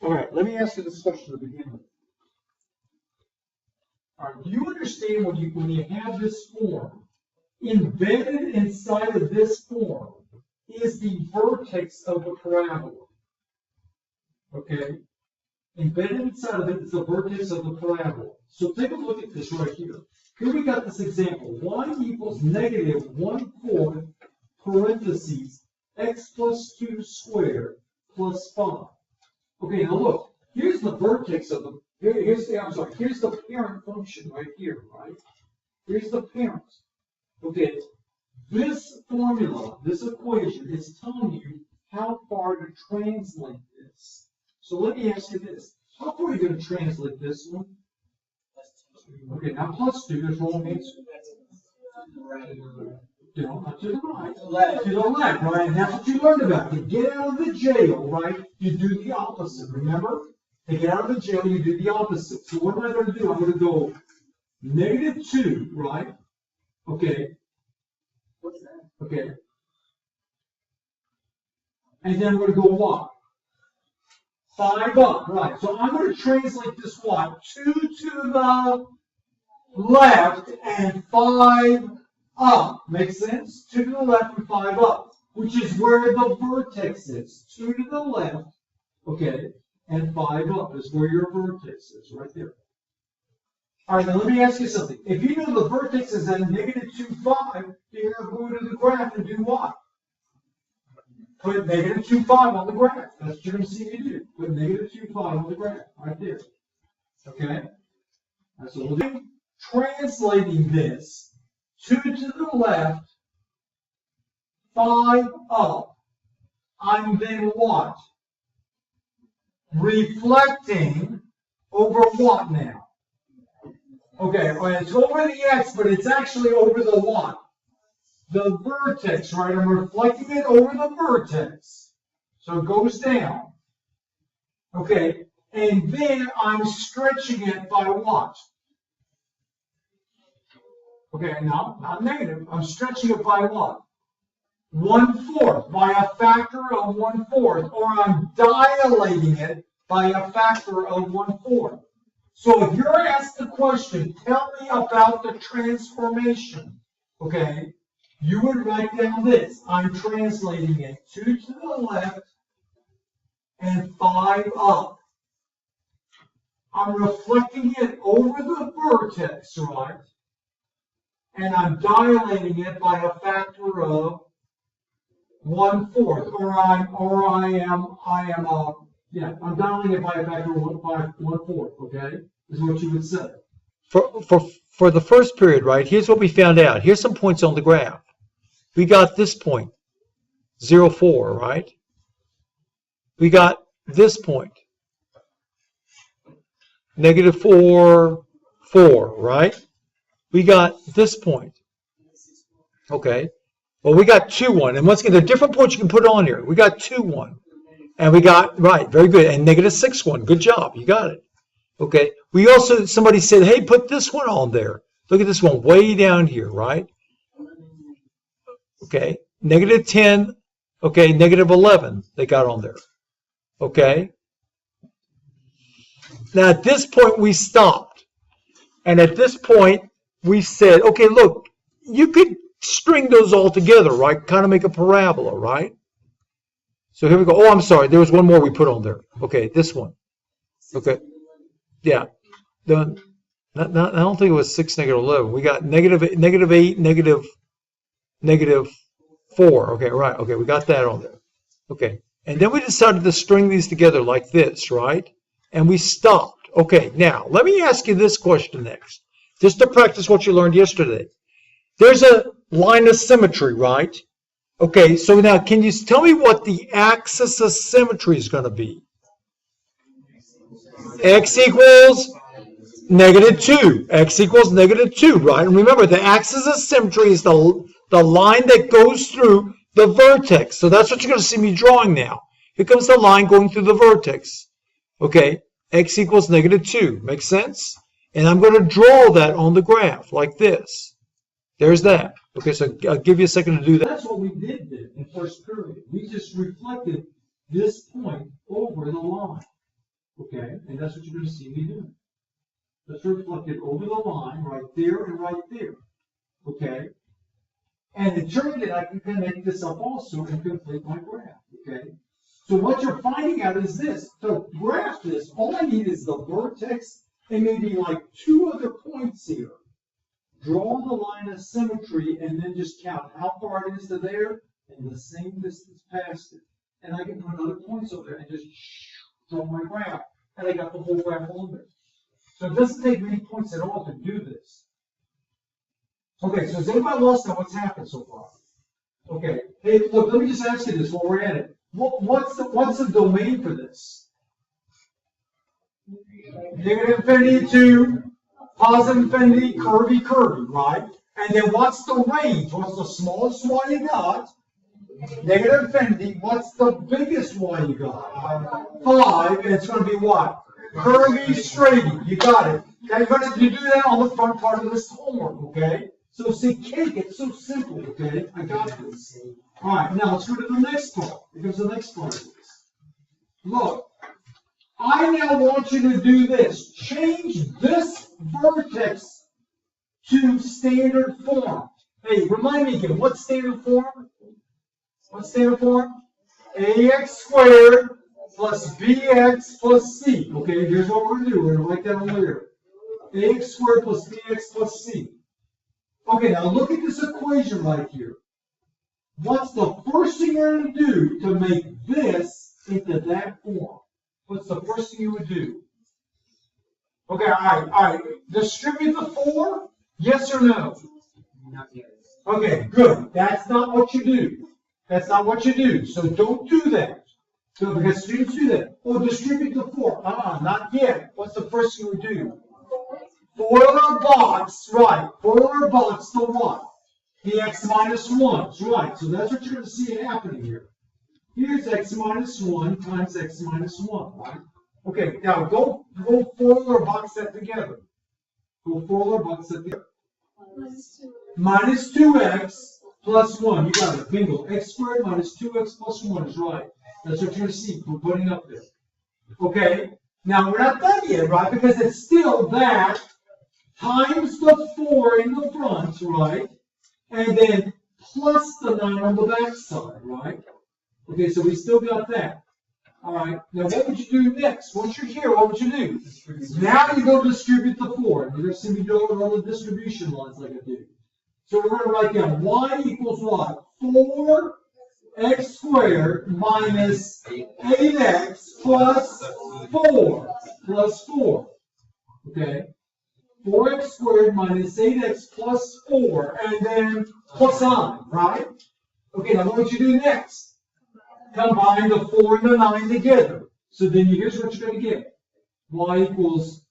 All right, let me ask you this question to begin with. All right, do you understand when you have this form, embedded inside of this form is the vertex of the parabola? Okay? Embedded inside of it is the vertex of the parabola. So take a look at this right here. Here we got this example. Y equals negative 1/4 parentheses x plus 2 squared plus 5. Okay, now look. Here's the vertex of the, here's the parent function right here, right? Here's the parent. Okay, this formula, this equation is telling you how far to translate this. So let me ask you this. How far are you going to translate this one? Okay, now plus 2, there's wrong answer. Not to the right. To the left, right? And that's what you learned about. To get out of the jail, right, you do the opposite, remember? To get out of the jail, you do the opposite. So what am I going to do? I'm going to go negative 2, right? Okay. What's that? Okay. And then we're going to go what? 5 up, right. So I'm going to translate this what? 2 to the left and 5 up. Makes sense? 2 to the left and 5 up, which is where the vertex is. 2 to the left, okay, and 5 up is where your vertex is, right there. All right, now let me ask you something. If you know the vertex is at negative 2, 5, you're going to go to the graph and do what? Put negative 2, 5 on the graph. That's what you're going to see me do. Put negative 2, 5 on the graph, right there. Okay? That's what we'll do. Translating this, 2 to the left, 5 up. I'm then what? Reflecting over what now? Okay, well, it's over the x, but it's actually over the what? The vertex, right? I'm reflecting it over the vertex. So it goes down. Okay, and then I'm stretching it by what? Okay, no, not negative. I'm stretching it by what? 1/4, by a factor of 1/4, or I'm dilating it by a factor of 1/4. So if you're asked the question, tell me about the transformation, okay, you would write down this. I'm translating it 2 to the left and 5 up. I'm reflecting it over the vertex, right? And I'm dilating it by a factor of 1/4, I'm dialing it by a factor of 1/4, okay? Is what you would say. For the first period, right, here's what we found out. Here's some points on the graph. We got this point, 0, 4, right? We got this point, negative 4, 4, right? We got this point. Okay. Well, we got 2, 1. And once again, there are different points you can put on here. We got 2, 1. And we got, right, very good. And negative 6, 1. Good job. You got it. Okay. We also, somebody said, hey, put this one on there. Look at this one way down here, right? Okay. Negative 10. Okay. Negative 11 they got on there. Okay. Now, at this point, we stopped. And at this point, we said, okay, look, you could string those all together, right? Kind of make a parabola, right? So here we go. Oh, I'm sorry. There was one more we put on there. Okay, this one. Okay. Yeah. I don't think it was 6, negative 11. We got negative 8, negative 4. Okay, right. Okay, we got that on there. Okay. And then we decided to string these together like this, right? And we stopped. Okay, now, let me ask you this question next, just to practice what you learned yesterday. There's a line of symmetry, right? Okay, so now can you tell me what the axis of symmetry is going to be? X equals negative 2. X equals negative 2, right? And remember, the axis of symmetry is the line that goes through the vertex. So that's what you're going to see me drawing now. Here comes the line going through the vertex. Okay, x equals negative 2. Makes sense? And I'm going to draw that on the graph like this. There's that. Okay, so I'll give you a second to do that. That's what we did there in first period. We just reflected this point over the line. Okay, and that's what you're going to see me do. That's reflected over the line right there and right there. Okay? And it turned it, I can connect this up also and complete my graph. Okay? So what you're finding out is this. To graph this, all I need is the vertex and maybe like 2 other points here. Draw the line of symmetry and then just count how far it is to there and the same distance past it. And I can put other points over there and just draw my graph. And I got the whole graph on there. So it doesn't take many points at all to do this. Okay, so has anybody lost now what's happened so far? Okay, hey, look, let me just ask you this while we're at it. What's the domain for this? Negative infinity to positive infinity, curvy, right? And then what's the range? What's the smallest y you got? Negative infinity. What's the biggest y you got? 5, and it's going to be what? Curvy, straighty. You got it. Now you're going to do that on the front part of this homework, okay? So see, cake, it's so simple, okay? I got this. All right, now let's go to the next part. Here comes the next part of this. Look, I now want you to do this. Change this vertex to standard form. Hey, remind me again, what's standard form? What's standard form? ax squared plus bx plus c. Okay, here's what we're going to do. We're going to write that over here. Ax squared plus bx plus c. Okay, now look at this equation right here. What's the first thing you're going to do to make this into that form? What's the first thing you would do? Okay, all right. Distribute the 4? Yes or no? Not yet. Okay, good. That's not what you do. That's not what you do. So don't do that. So because students do that. Oh, distribute the 4. Not yet. What's the first thing you would do? Foiler box, right. Foiler box to what? The x minus 1s, right. So that's what you're going to see happening here. Here's x minus 1 times x minus 1, right? Okay, now go Foiler box that together. Go Foiler box that together. Minus 2x plus 1. You got it. Bingo. X squared minus 2x plus 1 is right. That's what you're going to see. We're putting up there. Okay. Now we're not done yet, right? Because it's still that times the 4 in the front, right? And then plus the 9 on the back side, right? Okay, so we still got that. All right. Now what would you do next? Once you're here, what would you do? Now you go distribute the 4. You're going to see me do it on the distribution lines like I do. So we're going to write down y equals what? 4x squared minus 8x plus 4 plus 4. Okay? 4x squared minus 8x plus 4, and then plus 9, right? Okay, now what would you do next? Combine the 4 and the 9 together. So then here's what you're going to get. Y equals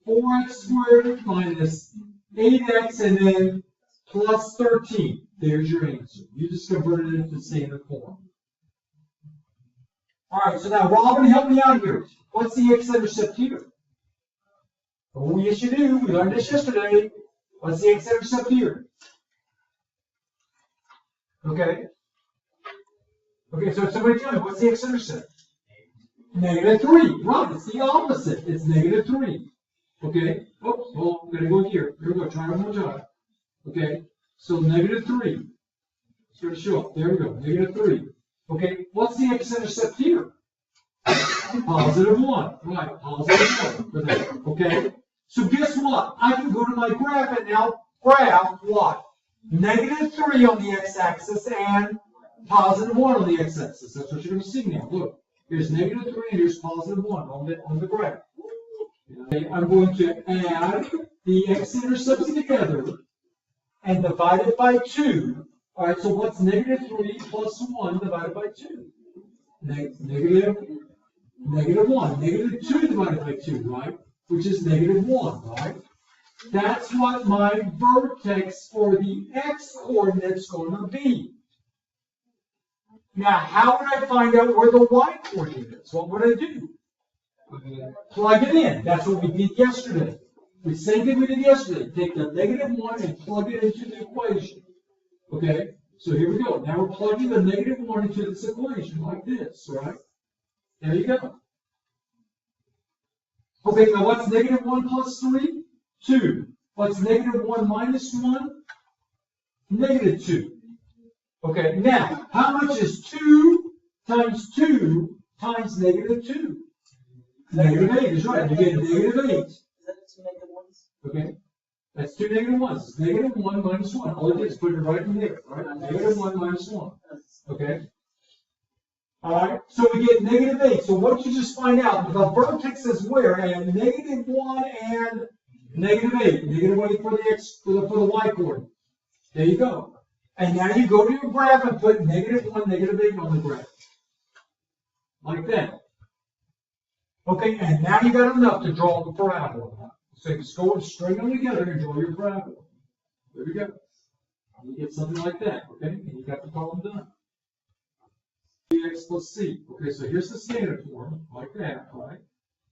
4x squared minus 8x and then plus 13. There's your answer. You just converted it into standard form. All right, so now Robin, help me out here. What's the x-intercept here? Oh, yes you do. We learned this yesterday. What's the x-intercept here? Okay. Okay, so somebody tell me, what's the x-intercept? Negative 3. Right, it's the opposite. It's negative 3. Okay. Oops, well, I'm going to go here. Here we go. Try it one more time. Okay. So negative 3. It's going to show up. There we go. Negative 3. Okay. What's the x-intercept here? Positive 1. Right. Positive 1 for that. Okay. So guess what? I can go to my graph and now graph what? Negative 3 on the x-axis and positive 1 on the x-axis. That's what you're going to see now. Look. Here's negative 3 and here's positive 1 on the graph. Okay, I'm going to add the x-intercepts together and divide it by 2. All right, so what's negative 3 plus 1 divided by 2? Negative 1. Negative 2 divided by 2, right? Which is negative 1, right? That's what my vertex for the x-coordinate is going to be. Now, how would I find out where the y-coordinate is? What would I do? Plug it in. That's what we did yesterday. The same thing we did yesterday. Take the negative 1 and plug it into the equation. Okay? So here we go. Now we're plugging the negative 1 into this equation like this, right? There you go. Okay, now what's negative 1 plus 3? 2. What's negative 1 minus 1? Negative 2. Okay, now, how much is 2 times 2 times negative 2? Negative 8 is right. You get negative 8. Is that 2 negative ones? Okay, that's 2 negative 1s. It's negative 1 minus 1. All it is, put it right in there, right? Negative 1 minus 1. Okay? Alright, so we get negative 8. So what did you just find out? The vertex is where? And negative 1 and negative 8. Negative 8 for the x for the y coordinate. There you go. And now you go to your graph and put negative 1, negative 8 on the graph. Like that. Okay, and now you got enough to draw the parabola. So you just go and string them together and draw your parabola. There we go. You get something like that, okay? And you got the problem done. X plus C. Okay, so here's the standard form, like that, all right?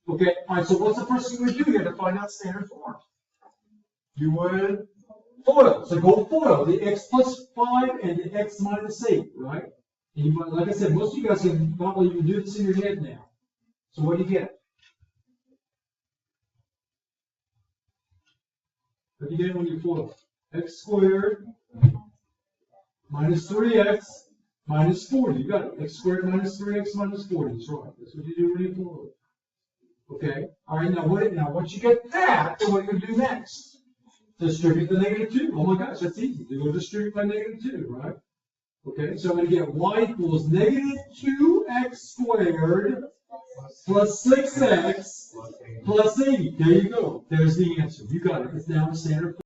Okay, all right, so what's the first thing we do? You have to find out standard form. You would FOIL. So go FOIL, the x plus 5 and the x minus 8, right? And you, like I said, most of you guys can probably even do this in your head now. So what do you get? What do you get when you FOIL? X squared minus 3x minus 40. You got it. X squared minus 3x minus 40. That's right. That's what you do when you FOIL. Okay. All right. Now once you get that, then what do you do next? Distribute the negative 2. Oh my gosh, that's easy. You go distribute by negative 2, right? Okay. So I'm going to get y equals negative 2x squared plus 6x plus 80. There you go. There's the answer. You got it. It's now in standard form.